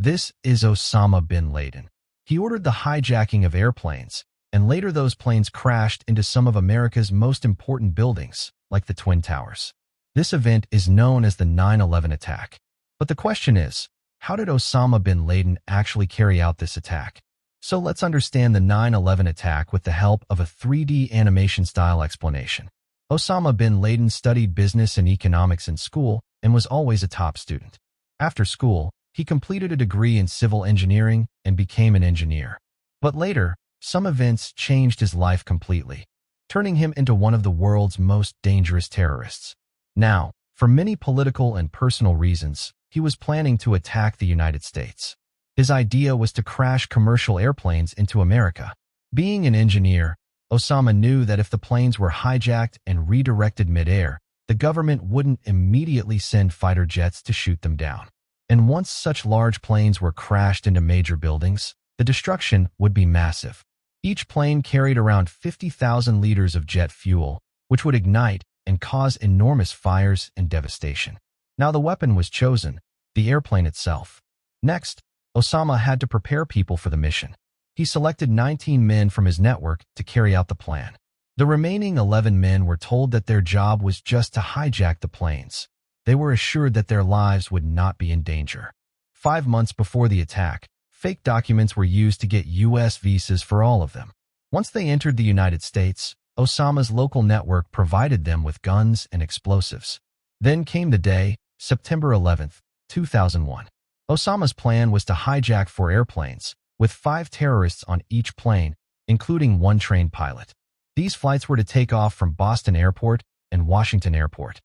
This is Osama bin Laden. He ordered the hijacking of airplanes, and later those planes crashed into some of America's most important buildings, like the Twin Towers. This event is known as the 9/11 attack. But the question is, how did Osama bin Laden actually carry out this attack? So let's understand the 9/11 attack with the help of a 3D animation-style explanation. Osama bin Laden studied business and economics in school and was always a top student. After school, he completed a degree in civil engineering and became an engineer. But later, some events changed his life completely, turning him into one of the world's most dangerous terrorists. Now, for many political and personal reasons, he was planning to attack the United States. His idea was to crash commercial airplanes into America. Being an engineer, Osama knew that if the planes were hijacked and redirected midair, the government wouldn't immediately send fighter jets to shoot them down. And once such large planes were crashed into major buildings, the destruction would be massive. Each plane carried around 50,000 liters of jet fuel, which would ignite and cause enormous fires and devastation. Now the weapon was chosen, the airplane itself. Next, Osama had to prepare people for the mission. He selected 19 men from his network to carry out the plan. The remaining 11 men were told that their job was just to hijack the planes. They were assured that their lives would not be in danger. 5 months before the attack, fake documents were used to get U.S. visas for all of them. Once they entered the United States, Osama's local network provided them with guns and explosives. Then came the day, September 11, 2001. Osama's plan was to hijack 4 airplanes, with 5 terrorists on each plane, including one trained pilot. These flights were to take off from Boston Airport and Washington Airport.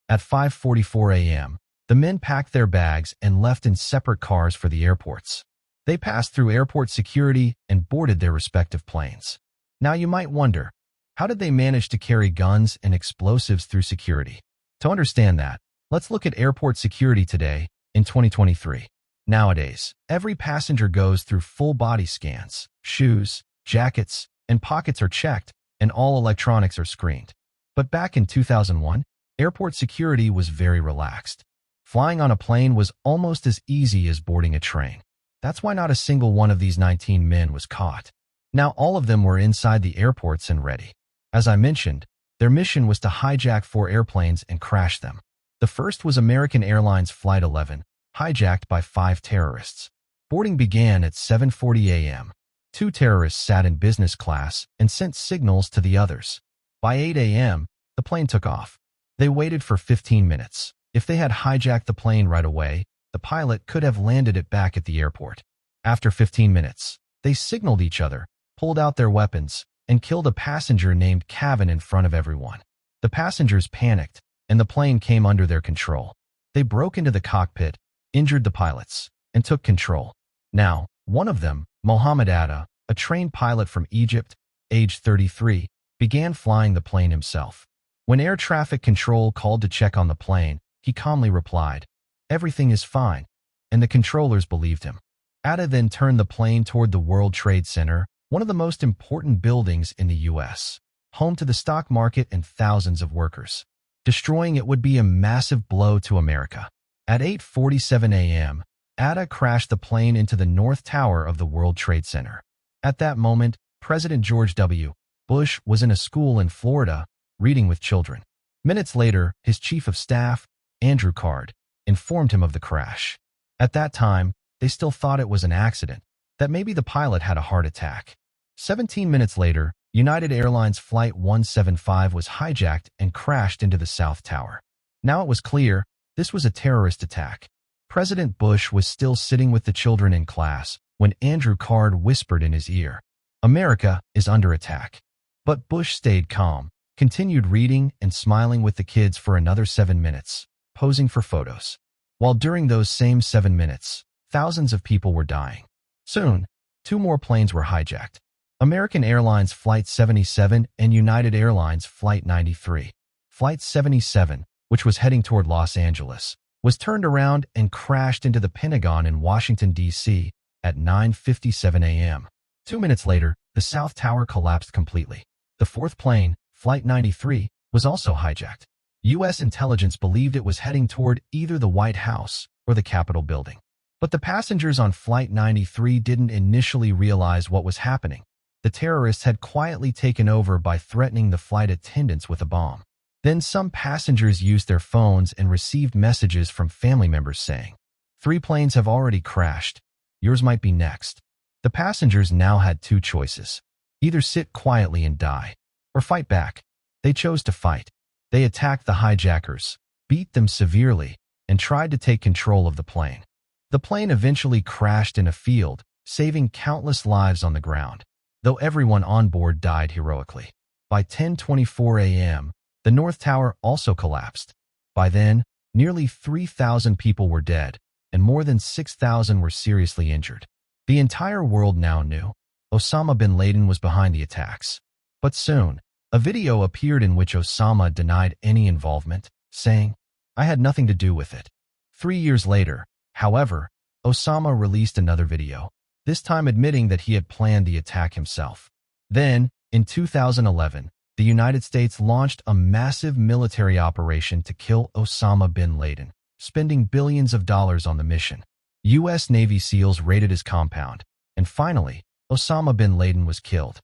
At 5:44 a.m., the men packed their bags and left in separate cars for the airports. They passed through airport security and boarded their respective planes. Now you might wonder, how did they manage to carry guns and explosives through security? To understand that, let's look at airport security today, in 2023. Nowadays, every passenger goes through full body scans, shoes, jackets, and pockets are checked, and all electronics are screened. But back in 2001, airport security was very relaxed. Flying on a plane was almost as easy as boarding a train. That's why not a single one of these 19 men was caught. Now all of them were inside the airports and ready. As I mentioned, their mission was to hijack 4 airplanes and crash them. The first was American Airlines Flight 11, hijacked by 5 terrorists. Boarding began at 7:40 a.m. 2 terrorists sat in business class and sent signals to the others. By 8 a.m., the plane took off. They waited for 15 minutes. If they had hijacked the plane right away, the pilot could have landed it back at the airport. After 15 minutes, they signaled each other, pulled out their weapons, and killed a passenger named Kevin in front of everyone. The passengers panicked, and the plane came under their control. They broke into the cockpit, injured the pilots, and took control. Now, one of them, Mohammed Atta, a trained pilot from Egypt, age 33, began flying the plane himself. When air traffic control called to check on the plane, he calmly replied, "Everything is fine," and the controllers believed him. Atta then turned the plane toward the World Trade Center, one of the most important buildings in the U.S., home to the stock market and thousands of workers. Destroying it would be a massive blow to America. At 8:47 a.m., Atta crashed the plane into the North Tower of the World Trade Center. At that moment, President George W. Bush was in a school in Florida, reading with children. Minutes later, his chief of staff, Andrew Card, informed him of the crash. At that time, they still thought it was an accident, that maybe the pilot had a heart attack. 17 minutes later, United Airlines Flight 175 was hijacked and crashed into the South Tower. Now it was clear, this was a terrorist attack. President Bush was still sitting with the children in class when Andrew Card whispered in his ear, "America is under attack." But Bush stayed calm, continued reading and smiling with the kids for another 7 minutes, posing for photos. While during those same 7 minutes, thousands of people were dying. Soon, 2 more planes were hijacked. American Airlines Flight 77 and United Airlines Flight 93. Flight 77, which was heading toward Los Angeles, was turned around and crashed into the Pentagon in Washington, D.C. at 9:57 a.m. 2 minutes later, the South Tower collapsed completely. The 4th plane, Flight 93, was also hijacked. U.S. intelligence believed it was heading toward either the White House or the Capitol building. But the passengers on Flight 93 didn't initially realize what was happening. The terrorists had quietly taken over by threatening the flight attendants with a bomb. Then some passengers used their phones and received messages from family members saying, "3 planes have already crashed. Yours might be next." The passengers now had 2 choices. Either sit quietly and die, or fight back. They chose to fight. They attacked the hijackers, beat them severely, and tried to take control of the plane. The plane eventually crashed in a field, saving countless lives on the ground, though everyone on board died heroically. By 10:24 a.m., the North Tower also collapsed. By then, nearly 3,000 people were dead, and more than 6,000 were seriously injured. The entire world now knew Osama bin Laden was behind the attacks. But soon, a video appeared in which Osama denied any involvement, saying, "I had nothing to do with it." 3 years later, however, Osama released another video, this time admitting that he had planned the attack himself. Then, in 2011, the United States launched a massive military operation to kill Osama bin Laden, spending billions of dollars on the mission. U.S. Navy SEALs raided his compound, and finally, Osama bin Laden was killed.